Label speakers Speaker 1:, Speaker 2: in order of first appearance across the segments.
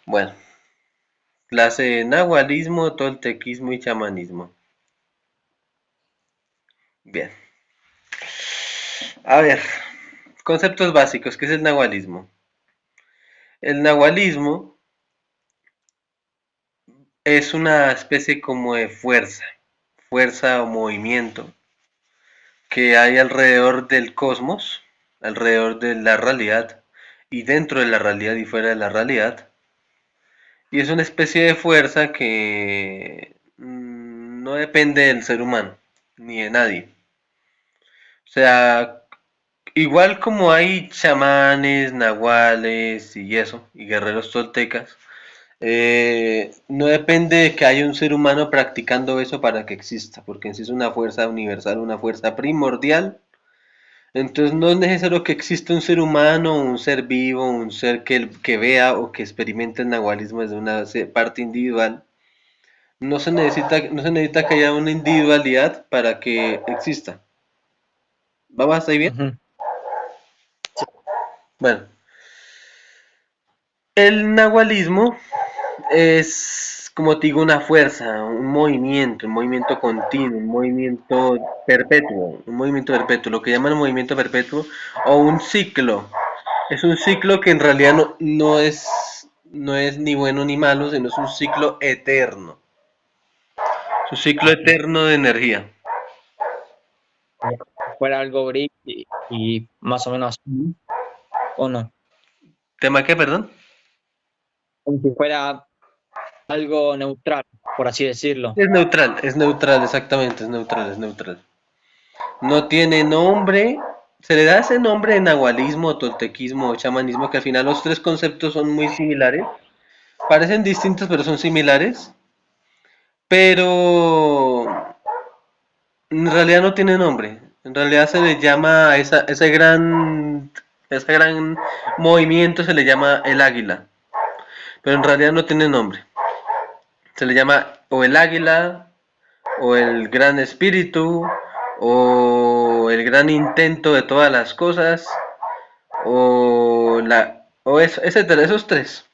Speaker 1: Bueno, clase de nahualismo, toltequismo y chamanismo. Bien. A ver, conceptos básicos. ¿Qué es el nahualismo? El nahualismo es una especie como de fuerza o movimiento que hay alrededor del cosmos, alrededor de la realidad y dentro de la realidad y fuera de la realidad. Y es una especie de fuerza que no depende del ser humano ni de nadie. O sea, igual como hay chamanes, nahuales y eso, y guerreros toltecas, no depende de que haya un ser humano practicando eso para que exista, porque en sí es una fuerza universal, una fuerza primordial. Entonces no es necesario que exista un ser humano, un ser vivo, un ser que vea o que experimente el nahualismo desde una parte individual. No se necesita que haya una individualidad para que exista. ¿Vamos hasta ahí bien?
Speaker 2: Ujú. Sí.
Speaker 1: Bueno, el nahualismo es, como te digo, una fuerza, un movimiento continuo, un movimiento perpetuo, lo que llaman movimiento perpetuo o un ciclo. Es un ciclo que en realidad no es ni bueno ni malo, sino es un ciclo eterno. Es un ciclo
Speaker 2: Ujú.
Speaker 1: eterno de energía.
Speaker 2: Como si fuera algo gris y más o menos así, ¿o no?
Speaker 1: ¿Tema qué, perdón?
Speaker 2: Como si fuera algo neutral, por así decirlo.
Speaker 1: Es neutral, exactamente, es neutral, es neutral. No tiene nombre, se le da ese nombre de nahualismo, toltequismo o chamanismo, que al final los tres conceptos son muy similares. Parecen distintos, pero son similares. Pero en realidad no tiene nombre. En realidad se le llama a ese gran movimiento se le llama el águila. Pero en realidad no tiene nombre. Se le llama o el águila, o el gran espíritu, o el gran intento de todas las cosas, etcétera, esos tres.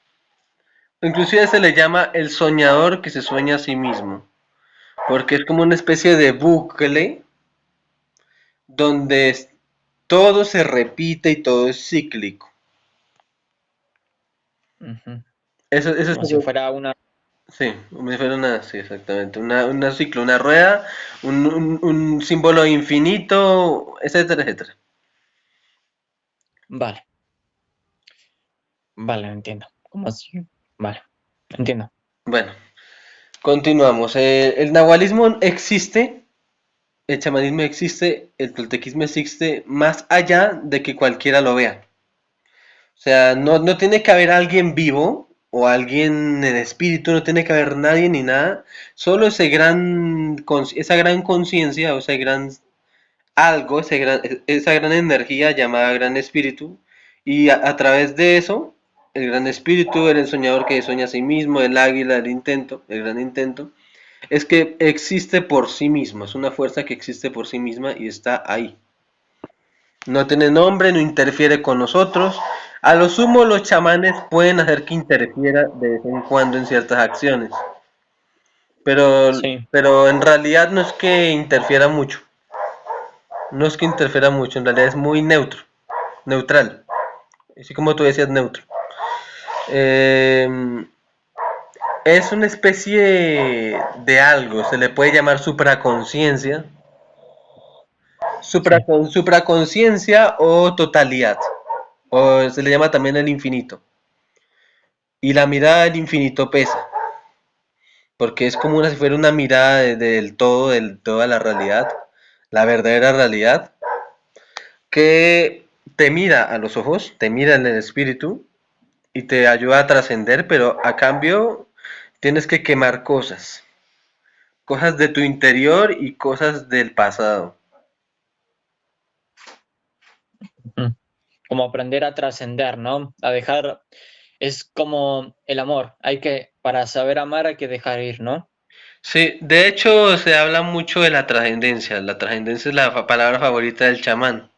Speaker 1: Inclusive se le llama el soñador que se sueña a sí mismo, porque es como una especie de bucle donde todo se repite y todo es cíclico.
Speaker 2: Ujú.
Speaker 1: Eso es,
Speaker 2: Como si fuera una...
Speaker 1: sí, me fuera sí, exactamente, una ciclo, una rueda, un símbolo infinito, etcétera, etcétera.
Speaker 2: Vale, vale, entiendo. ¿Cómo así? Vale, entiendo.
Speaker 1: Bueno, continuamos. El nahualismo existe, el chamanismo existe, el toltequismo existe, más allá de que cualquiera lo vea. O sea, no tiene que haber alguien vivo o alguien en espíritu, no tiene que haber nadie ni nada, solo esa gran conciencia o ese gran algo, esa gran energía llamada gran espíritu, y a través de eso, el gran espíritu, el soñador que sueña a sí mismo, el águila, el gran intento, es que existe por sí mismo, es una fuerza que existe por sí misma y está ahí. No tiene nombre, no interfiere con nosotros. A lo sumo, los chamanes pueden hacer que interfiera de vez en cuando en ciertas acciones, pero,
Speaker 2: Sí.
Speaker 1: pero en realidad no es que interfiera mucho. No es que interfiera mucho, en realidad es muy neutral. Así como tú decías, neutro. Eh, es una especie de algo, se le puede llamar supraconciencia,
Speaker 2: Sí.
Speaker 1: supraconciencia o totalidad, o se le llama también el infinito. Y la mirada del infinito pesa, porque es como si fuera una mirada del todo, de toda la realidad, la verdadera realidad, que te mira a los ojos, te mira en el espíritu y te ayuda a trascender, pero a cambio tienes que quemar cosas de tu interior y cosas del pasado.
Speaker 2: Ujú. Como aprender a trascender, ¿no? A dejar, es como el amor, para saber amar hay que dejar ir, ¿no?
Speaker 1: Sí, de hecho se habla mucho de la trascendencia. La trascendencia es la palabra favorita del chamán,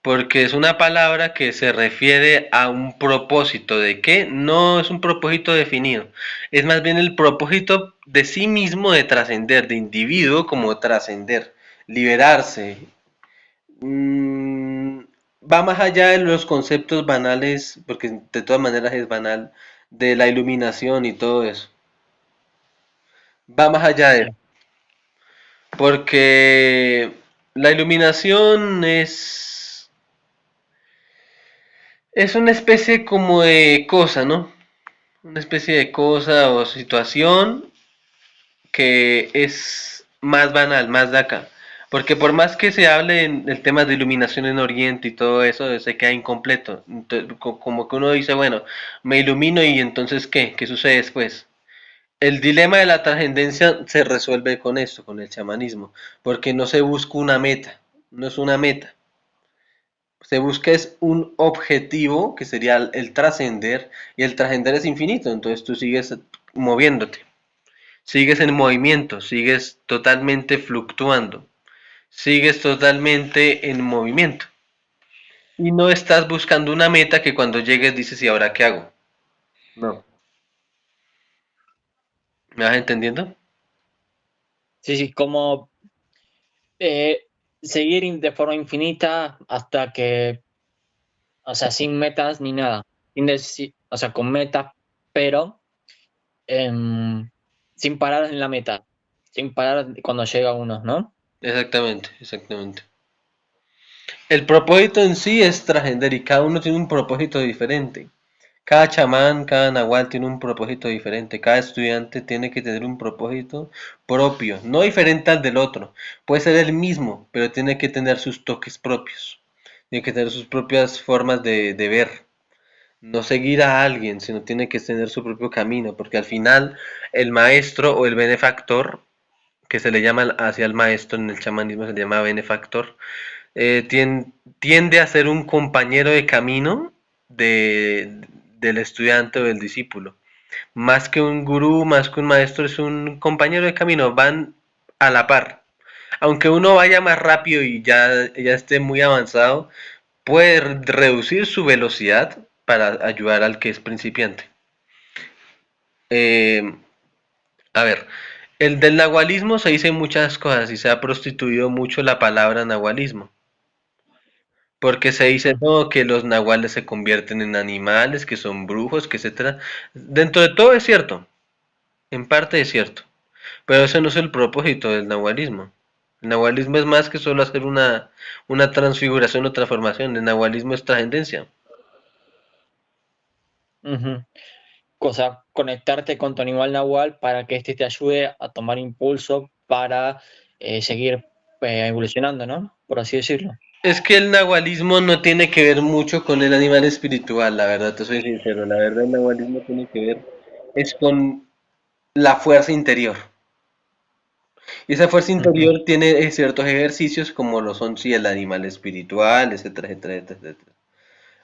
Speaker 1: porque es una palabra que se refiere a un propósito. ¿De qué? No es un propósito definido, es más bien el propósito de sí mismo de trascender, de individuo como trascender, liberarse. Mm, Va más allá de los conceptos banales, porque de todas maneras es banal, de la iluminación y todo eso. Va más allá de eso,
Speaker 2: Sí,
Speaker 1: porque la iluminación es una especie como de cosa, ¿no? Una especie de cosa o situación que es más banal, más de acá. Porque por más que se hable en el tema de iluminación en Oriente y todo eso, se queda incompleto. Entonces, como que uno dice, bueno, me ilumino y entonces ¿qué? ¿Qué sucede después? El dilema de la trascendencia se resuelve con esto, con el chamanismo, porque no se busca una meta, no es una meta, se busca es un objetivo que sería el trascender y el trascender es infinito, entonces tú sigues moviéndote, sigues en movimiento, sigues totalmente fluctuando, sigues totalmente en movimiento y no estás buscando una meta que cuando llegues dices, ¿y ahora qué hago? No. ¿Me vas entendiendo?
Speaker 2: sí, sí, como eh, seguir de forma infinita hasta que, o sea, sin metas ni nada, o sea, con metas, pero em, sin parar en la meta, sin parar cuando llega uno, ¿no?
Speaker 1: Exactamente, exactamente. El propósito en sí es trascender y cada uno tiene un propósito diferente. Cada chamán, cada nahual tiene un propósito diferente. Cada estudiante tiene que tener un propósito propio, no diferente al del otro. Puede ser el mismo, pero tiene que tener sus toques propios. Tiene que tener sus propias formas de ver. No seguir a alguien, sino tiene que tener su propio camino, porque al final el maestro o el benefactor, que se le llama hacia el maestro en el chamanismo, se le llama benefactor, tiende a ser un compañero de camino del estudiante o del discípulo. Más que un gurú, más que un maestro, es un compañero de camino, van a la par. Aunque uno vaya más rápido y ya esté muy avanzado, puede reducir su velocidad para ayudar al que es principiante. Eh, a ver, el del nahualismo se dice muchas cosas y se ha prostituido mucho la palabra nahualismo. Porque se dice
Speaker 2: Mm,
Speaker 1: no, que los nahuales se convierten en animales, que son brujos, que etcétera. Dentro de todo es cierto, en parte es cierto, pero ese no es el propósito del nahualismo. El nahualismo es más que solo hacer una transfiguración o transformación. El nahualismo es trascendencia.
Speaker 2: ujú. O sea, conectarte con tu animal nahual para que éste te ayude a tomar impulso para seguir evolucionando, ¿no? Por así decirlo.
Speaker 1: Es que el nahualismo no tiene que ver mucho con el animal espiritual, la verdad, te soy sincero. La verdad, el nahualismo tiene que ver es con la fuerza interior. Y esa fuerza
Speaker 2: Ujú,
Speaker 1: interior tiene ciertos ejercicios como lo son sí, el animal espiritual, etcétera, etcétera, etcétera, etcétera.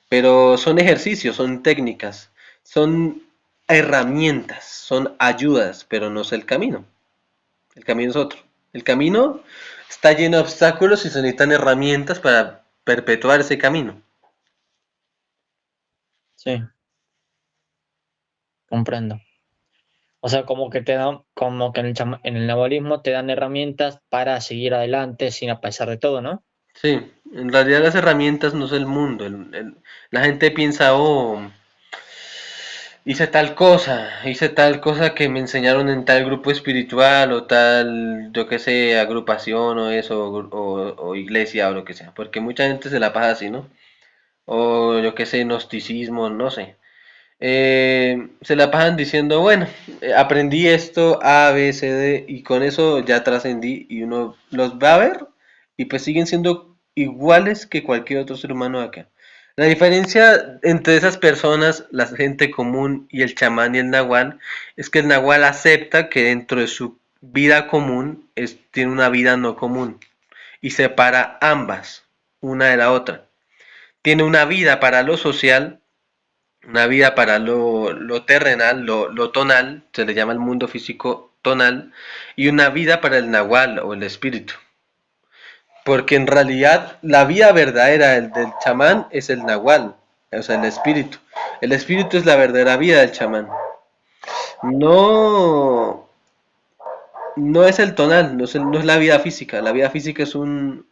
Speaker 1: Pero son ejercicios, son técnicas, son herramientas, son ayudas, pero no es el camino. El camino es otro. El camino está lleno de obstáculos y se necesitan herramientas para perpetuar ese camino.
Speaker 2: sí, comprendo. O sea, como que te dan, como que en el nahualismo te dan herramientas para seguir adelante sin a pesar de todo, ¿no?
Speaker 1: Sí, en realidad las herramientas no es el mundo. La gente piensa, oh, hice tal cosa que me enseñaron en tal grupo espiritual o tal, yo qué sé, agrupación o eso, o iglesia o lo que sea, porque mucha gente se la pasa así, ¿no? O yo qué sé, gnosticismo, no sé. Se la pasan diciendo, bueno, aprendí esto, A, B, C, D, y con eso ya trascendí y uno los va a ver y pues siguen siendo iguales que cualquier otro ser humano de acá. La diferencia entre esas personas, la gente común y el chamán y el nahual, es que el nahual acepta que dentro de su vida común tiene una vida no común y separa ambas, una de la otra. Tiene una vida para lo social, una vida para lo terrenal, lo tonal, se le llama el mundo físico tonal, y una vida para el nahual o el espíritu. Porque en realidad la vida verdadera del chamán es el nahual, o sea, el espíritu. El espíritu es la verdadera vida del chamán. No, no es el tonal, no es la vida física. La vida física es un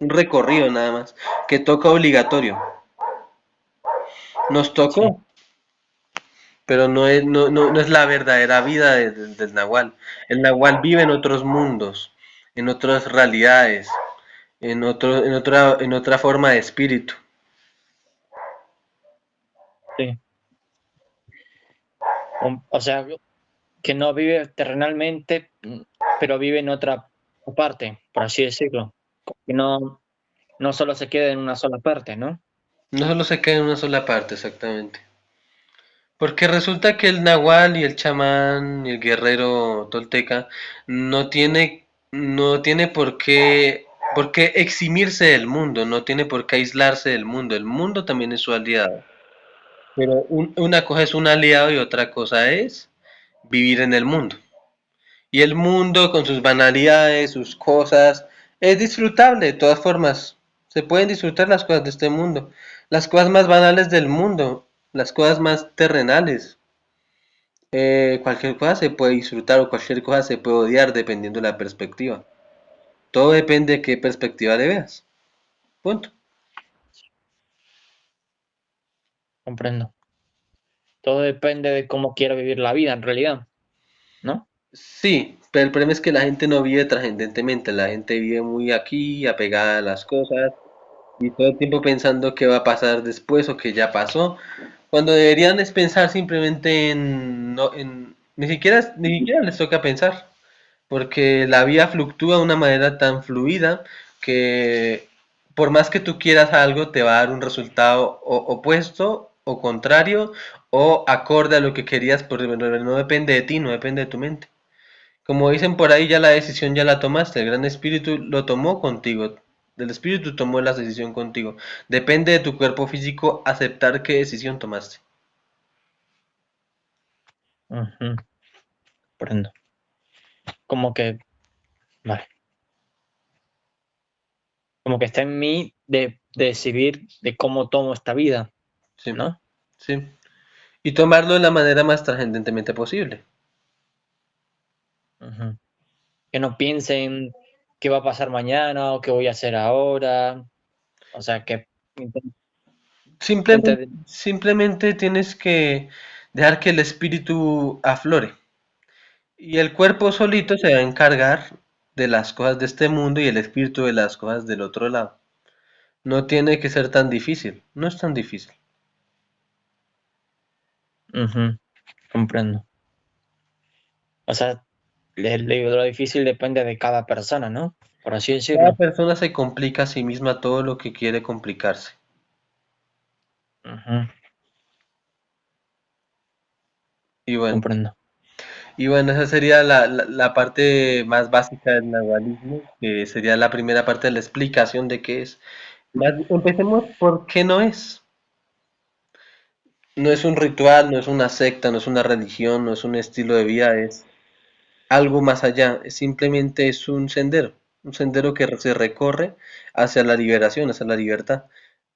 Speaker 1: recorrido nada más, que toca obligatorio. Nos
Speaker 2: Sí,
Speaker 1: tocó, pero no es la verdadera vida del nahual. El nahual vive en otros mundos, en otras realidades, en otra forma de espíritu.
Speaker 2: sí. O sea, que no vive terrenalmente, pero vive en otra parte, por así decirlo. Que no solo se queda en una sola parte, ¿no?
Speaker 1: No solo se queda en una sola parte, exactamente. Porque resulta que el nahual y el chamán y el guerrero tolteca no tiene por qué eximirse del mundo, no tiene por qué aislarse del mundo. El mundo también es su aliado. Pero una cosa es un aliado y otra cosa es vivir en el mundo. Y el mundo con sus banalidades, sus cosas, es disfrutable de todas formas. Se pueden disfrutar las cosas de este mundo. Las cosas más banales del mundo, las cosas más terrenales. Cualquier cosa se puede disfrutar o cualquier cosa se puede odiar dependiendo de la perspectiva. Todo depende de qué perspectiva le veas. Punto.
Speaker 2: Comprendo. Todo depende de cómo quiera vivir la vida en realidad, ¿no?
Speaker 1: Sí, pero el problema es que la gente no vive trascendentemente, la gente vive muy aquí, apegada a las cosas, y todo el tiempo pensando qué va a pasar después o qué ya pasó, cuando deberían es pensar simplemente ni siquiera les toca pensar, porque la vida fluctúa de una manera tan fluida que por más que tú quieras algo, te va a dar un resultado opuesto o contrario o acorde a lo que querías, porque no depende de ti, no depende de tu mente. Como dicen por ahí, ya la decisión ya la tomaste, el gran espíritu lo tomó contigo, el espíritu tomó la decisión contigo. Depende de tu cuerpo físico aceptar qué decisión tomaste.
Speaker 2: Ujú, comprendo. Como que, vale, como que está en mí de decidir de cómo tomo esta vida,
Speaker 1: Sí,
Speaker 2: ¿no?
Speaker 1: sí. Y tomarlo de la manera más trascendentemente posible.
Speaker 2: Ujú. Que no piense en qué va a pasar mañana o qué voy a hacer ahora. O sea, que
Speaker 1: Simplemente,
Speaker 2: intente-
Speaker 1: simplemente tienes que dejar que el espíritu aflore. Y el cuerpo solito se va a encargar de las cosas de este mundo y el espíritu de las cosas del otro lado. No tiene que ser tan difícil, no es tan difícil.
Speaker 2: Ujú, comprendo. O sea, lo difícil depende de cada persona, ¿no? Por así
Speaker 1: Cada
Speaker 2: decirlo.
Speaker 1: persona se complica a sí misma todo lo que quiere complicarse.
Speaker 2: Ujú,
Speaker 1: Y bueno,
Speaker 2: comprendo.
Speaker 1: esa sería la parte más básica del nahualismo, que sería la primera parte de la explicación de qué es. Empecemos por qué no es. No es un ritual, no es una secta, no es una religión, no es un estilo de vida, es algo más allá. Simplemente es un sendero que se recorre hacia la liberación, hacia la libertad.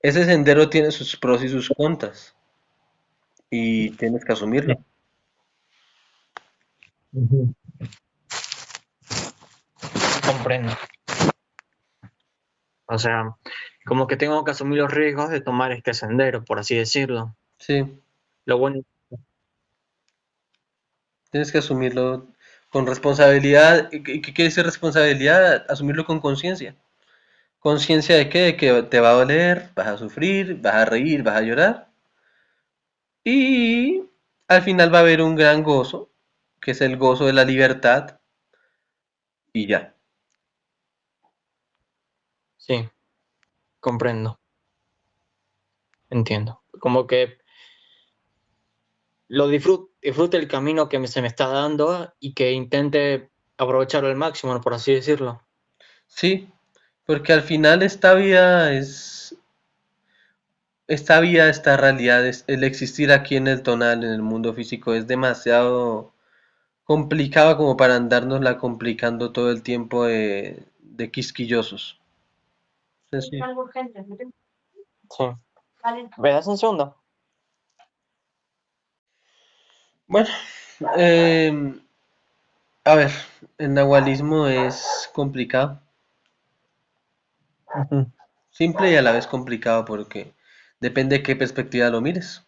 Speaker 1: Ese sendero tiene sus pros y sus contras, y tienes que
Speaker 2: Sí.
Speaker 1: asumirlo.
Speaker 2: Ujú, comprendo. O sea, como que tengo que asumir los riesgos de tomar este sendero, por así decirlo.
Speaker 1: Sí,
Speaker 2: Lo bueno,
Speaker 1: tienes que asumirlo con responsabilidad. ¿Qué quiere decir responsabilidad? Asumirlo con conciencia. ¿Conciencia de qué? De que te va a doler, vas a sufrir, vas a reír, vas a llorar. Y al final va a haber un gran gozo, que es el gozo de la libertad, y ya.
Speaker 2: sí, comprendo, entiendo. Como que disfrute el camino que se me está dando y que intente aprovecharlo al máximo, por así decirlo.
Speaker 1: Sí, porque al final esta realidad, el existir aquí en el tonal, en el mundo físico, es demasiado complicado como para andárnosla complicando todo el tiempo de quisquillosos. Sí, sí.
Speaker 2: Sí. ¿Me das un segundo?
Speaker 1: Bueno, a ver, el nahualismo es complicado,
Speaker 2: Ujú.
Speaker 1: simple y a la vez complicado porque depende de qué perspectiva lo mires.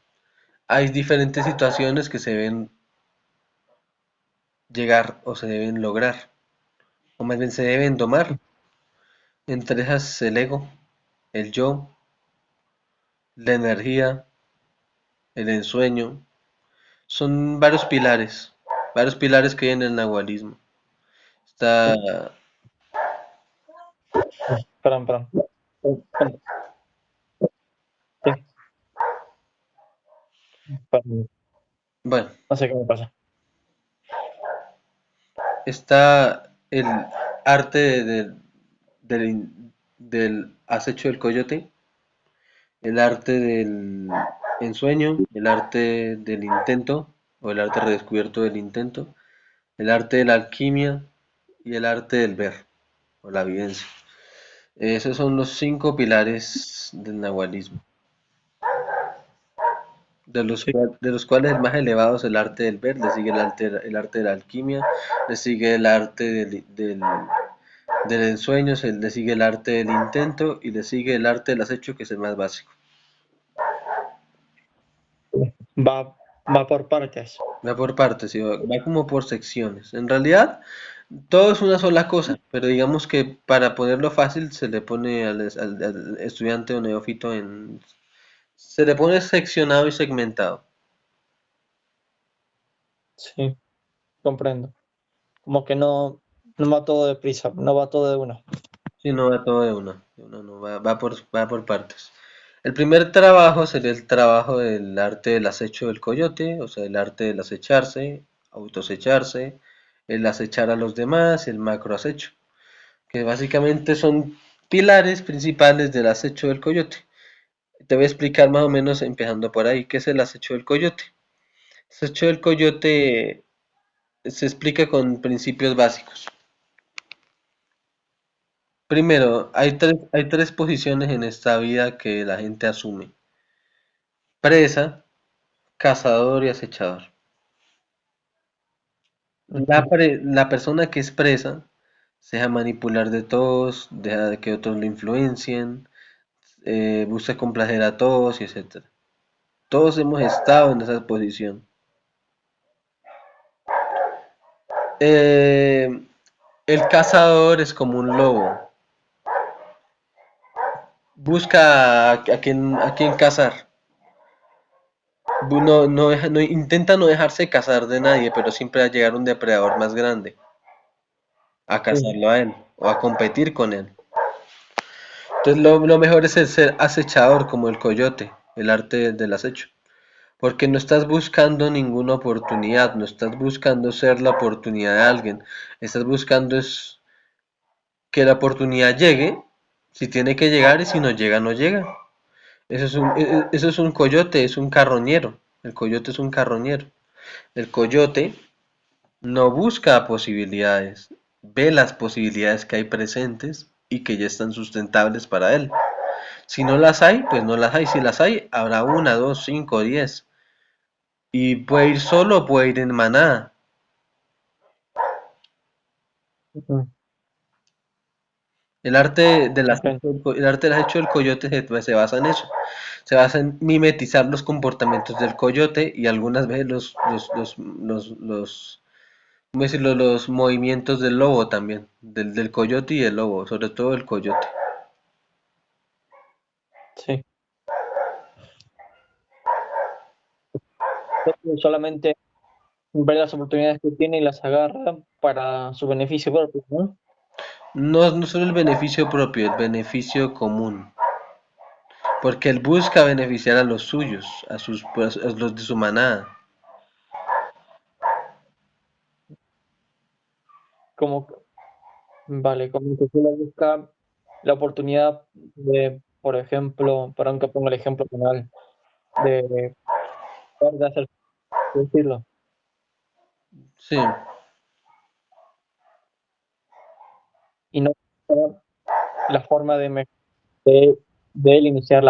Speaker 1: Hay diferentes situaciones que se deben llegar o se deben lograr, o más bien se deben domar. Entre esas el ego, el yo, la energía, el ensueño. Son varios pilares que hay en el nahualismo. Está,
Speaker 2: Perdón, perdón. Sí, perdón.
Speaker 1: bueno,
Speaker 2: No sé qué me pasa.
Speaker 1: está el arte del acecho del coyote, el arte del ensueño, el arte del intento, o el arte redescubierto del intento, el arte de la alquimia y el arte del ver, o la vivencia. Esos son los 5 pilares del nahualismo,
Speaker 2: Sí.
Speaker 1: de los cuales el más elevado es el arte del ver, le sigue el arte de la alquimia, le sigue el arte del ensueño, le sigue el arte del intento y le sigue el arte del acecho, que es el más básico.
Speaker 2: Va, va por partes.
Speaker 1: Va por partes, sí, va como por secciones. En realidad, todo es una sola cosa, pero digamos que para ponerlo fácil se le pone al estudiante o neófito se le pone seccionado y segmentado.
Speaker 2: Sí, comprendo. Como que no va todo deprisa, no va todo de una.
Speaker 1: Si no va todo de una no, va por partes. El primer trabajo sería el trabajo del arte del acecho del coyote, o sea, el arte del acecharse, autoacecharse, el acechar a los demás, el macroacecho, que básicamente son pilares principales del acecho del coyote. Te voy a explicar más o menos empezando por ahí, ¿qué es el acecho del coyote? El acecho del coyote se explica con principios básicos. Primero, hay tres posiciones en esta vida que la gente asume: presa, cazador y acechador.
Speaker 2: Ujú.
Speaker 1: La persona que es presa se deja manipular de todos, deja de que otros lo influencien, busca complacer a todos y etcétera. Todos hemos estado en esa posición. Eh, el cazador es como un lobo. Busca a quien cazar. Intenta no dejarse cazar de nadie, pero siempre va a llegar un depredador más grande a
Speaker 2: Sí.
Speaker 1: cazarlo a él o a competir con él. Entonces lo mejor es el ser acechador como el coyote, el arte del acecho. Porque no estás buscando ninguna oportunidad, no estás buscando ser la oportunidad de alguien, estás buscando es que la oportunidad llegue, si tiene que llegar y si no llega, no llega. Eso es un coyote, es un carroñero. El coyote es un carroñero. El coyote no busca posibilidades, ve las posibilidades que hay presentes y que ya están sustentables para él. Si no las hay, pues no las hay. Si las hay, habrá una, dos, cinco, 10. Y puede ir solo o puede ir en manada.
Speaker 2: Ujú. Comprendo.
Speaker 1: El arte del acecho del coyote se basa en eso. Se basa en mimetizar los comportamientos del coyote y algunas veces ¿cómo decirlo? Los movimientos del lobo también, del coyote y el lobo, sobre todo el coyote.
Speaker 2: Sí. Solamente ver las oportunidades que tiene y las agarra para su beneficio propio, ¿no?
Speaker 1: No solo el beneficio propio, el beneficio común. Porque él busca beneficiar a los suyos, pues, a los de su manada.
Speaker 2: Como, vale, como que solo busca la oportunidad de, por ejemplo, para que ponga el ejemplo penal, de poder de hacer, decirlo,
Speaker 1: Sí,
Speaker 2: y no buscar la forma de mejorar. de, de él iniciar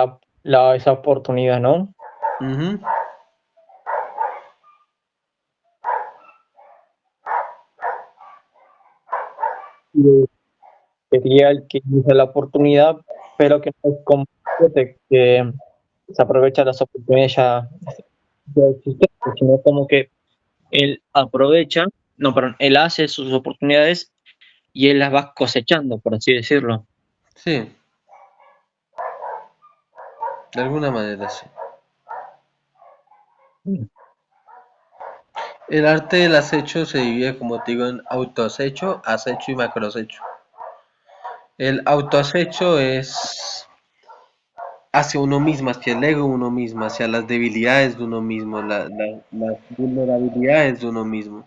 Speaker 2: esa oportunidad, ¿no?
Speaker 1: Ujú.
Speaker 2: Y sería el que inicia la oportunidad, pero que no es como que se aprovecha las oportunidades ya existentes, sino como que él aprovecha, no, perdón, él hace sus oportunidades y él las va cosechando, por así decirlo.
Speaker 1: Sí, de alguna manera sí. El arte del acecho se divide, como te digo, en autoacecho, acecho y macroacecho. El autoacecho es hacia uno mismo, hacia el ego de uno mismo, hacia las debilidades de uno mismo, las vulnerabilidades de uno mismo.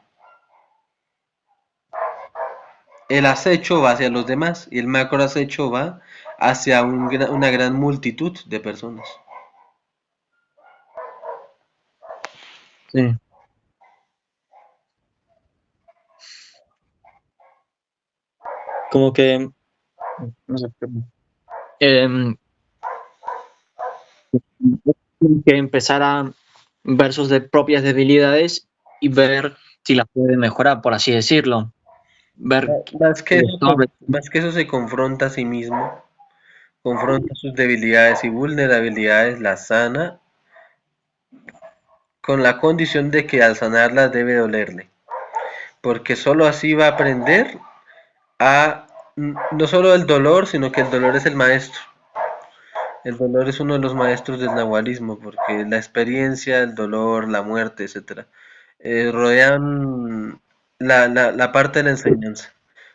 Speaker 1: El acecho va hacia los demás y el macroacecho va hacia una gran multitud de personas.
Speaker 2: Sí. Como que, no sé, em, que empezar a ver sus propias debilidades y ver si las puede mejorar, por así decirlo. Ver
Speaker 1: Más que eso,
Speaker 2: sobre.
Speaker 1: más que eso se confronta a sí mismo, confronta sus debilidades y vulnerabilidades, las sana, con la condición de que al sanarlas debe dolerle, porque solo así va a aprender a no solo el dolor, sino que el dolor es el maestro. El dolor es uno de los maestros del nahualismo, porque la experiencia, el dolor, la muerte, etcétera, rodean la parte de la enseñanza.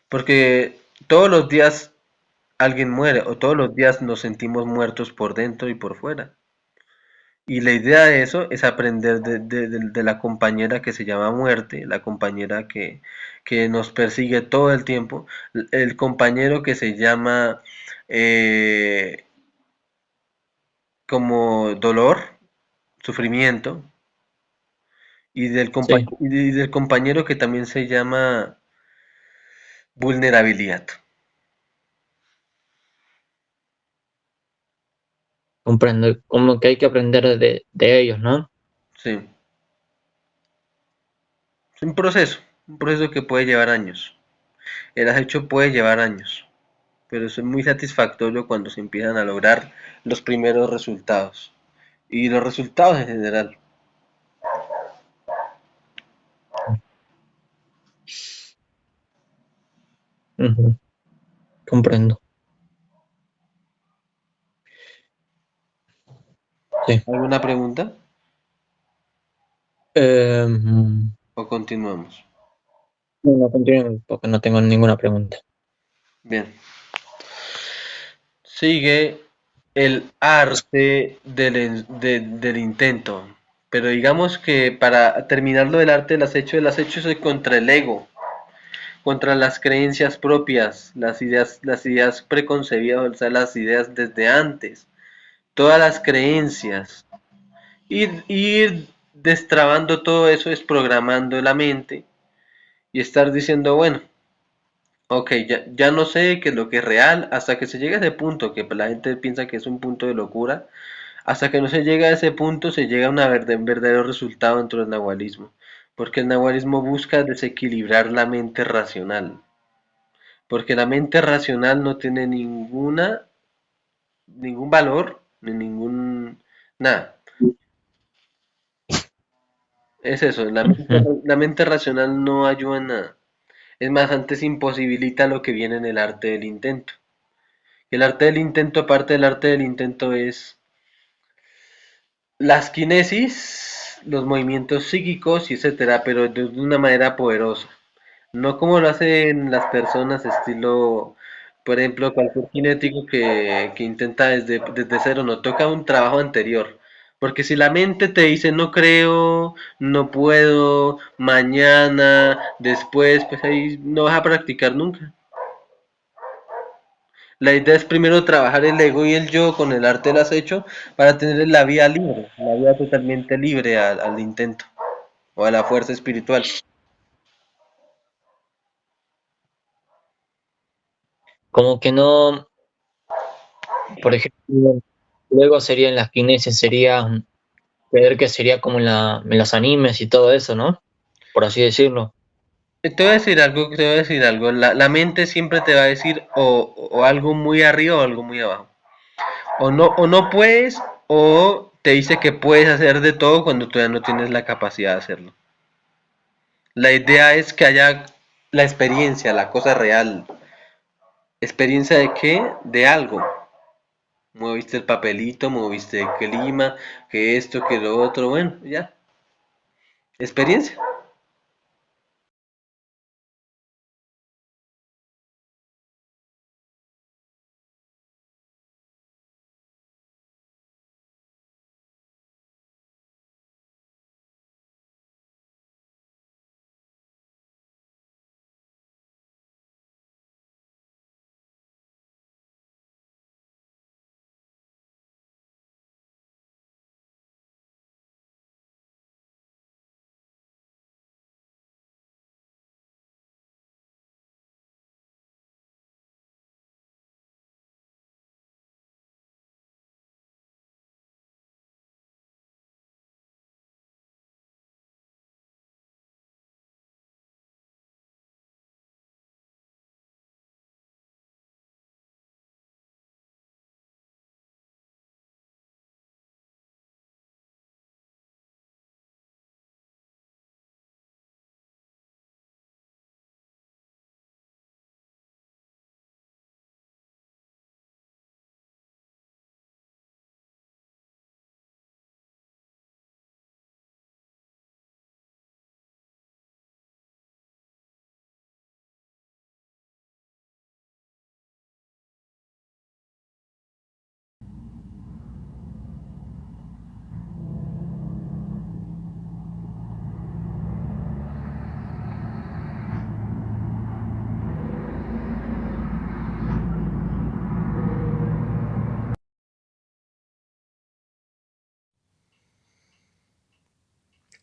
Speaker 1: Porque todos los días alguien muere, o todos los días nos sentimos muertos por dentro y por fuera. Y la idea de eso es aprender de la compañera que se llama muerte, la compañera que nos persigue todo el tiempo, el compañero que se llama eh, como dolor, sufrimiento,
Speaker 2: Sí,
Speaker 1: y del compañero que también se llama vulnerabilidad.
Speaker 2: comprendo. Como que hay que aprender de ellos, ¿no?
Speaker 1: Sí, es un proceso que puede llevar años. El acecho puede llevar años, pero es muy satisfactorio cuando se empiezan a lograr los primeros resultados y los resultados en general.
Speaker 2: Ujú, comprendo. Sí.
Speaker 1: ¿Alguna pregunta
Speaker 2: Em,
Speaker 1: o continuamos?
Speaker 2: no, continúen, porque no tengo ninguna pregunta.
Speaker 1: Bien, sigue el arte del intento, pero digamos que para terminarlo del arte del acecho es contra el ego, contra las creencias propias, las ideas preconcebidas, o sea, las ideas desde antes, todas las creencias. Ir destrabando todo eso es programando la mente y estar diciendo, bueno, ok, ya no sé qué es lo que es real, hasta que se llegue a ese punto, que la gente piensa que es un punto de locura, hasta que no se llega a ese punto, se llega a un verdadero resultado dentro del nahualismo, porque el nahualismo busca desequilibrar la mente racional, porque la mente racional no tiene ningún valor, ni ningún, nada. Es eso,
Speaker 2: Ujú.
Speaker 1: la mente racional no ayuda en nada. Es más, antes imposibilita lo que viene en el arte del intento. El arte del intento, aparte del arte del intento, es las kinesis, los movimientos psíquicos y etcétera, pero de una manera poderosa. No como lo hacen las personas, estilo, por ejemplo, cualquier cinético que intenta desde cero, no toca un trabajo anterior. Porque si la mente te dice no creo, no puedo, mañana, después, pues ahí no vas a practicar nunca. La idea es primero trabajar el ego y el yo con el arte del acecho para tener la vía libre, la vía totalmente libre al intento o a la fuerza espiritual.
Speaker 2: Como que no, Por ejemplo, luego serían las kinesis, sería creer que sería como en los animes y todo eso, ¿no? Por así decirlo.
Speaker 1: Te voy a decir algo, te voy a decir algo. La mente siempre te va a decir o algo muy arriba o algo muy abajo. O no puedes, o te dice que puedes hacer de todo cuando tú ya no tienes la capacidad de hacerlo. La idea es que haya la experiencia, la cosa real. ¿Experiencia de qué? De algo. Moviste el papelito, moviste el clima, que esto, que lo otro, bueno, ya. Experiencia.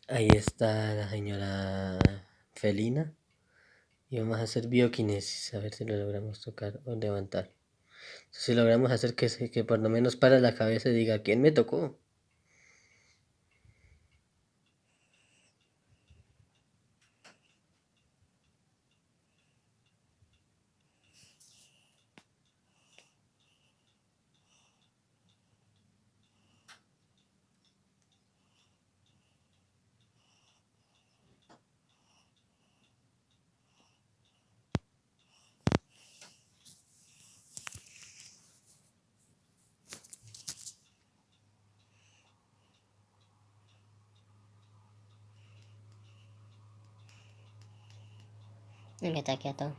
Speaker 1: Ahí está la señora Felina. Y vamos a hacer bioquinesis, a ver si lo logramos tocar o levantar. Si logramos hacer que por lo menos para la cabeza y diga, ¿quién me tocó? Y me está quieto.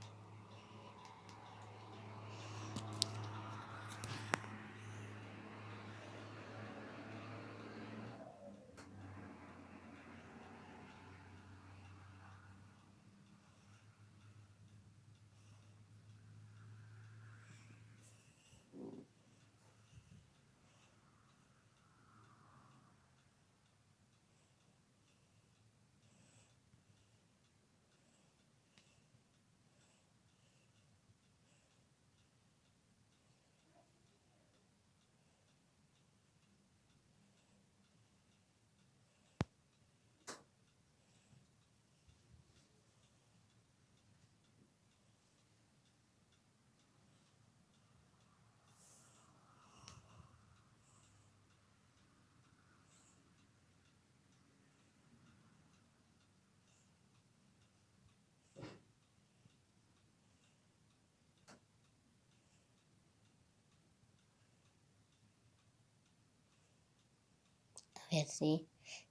Speaker 1: A ver si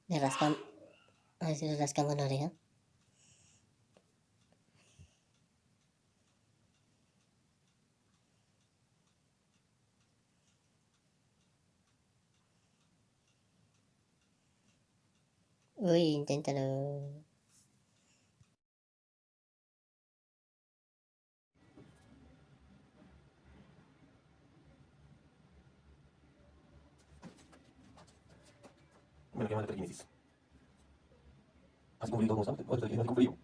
Speaker 1: le rascan, a ver si le rascan con la oreja. Uy, inténtalo. Bueno, ¿qué más de telequinesis? Así como todos ¿no? Otro telequinesis con frío.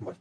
Speaker 1: Bueno.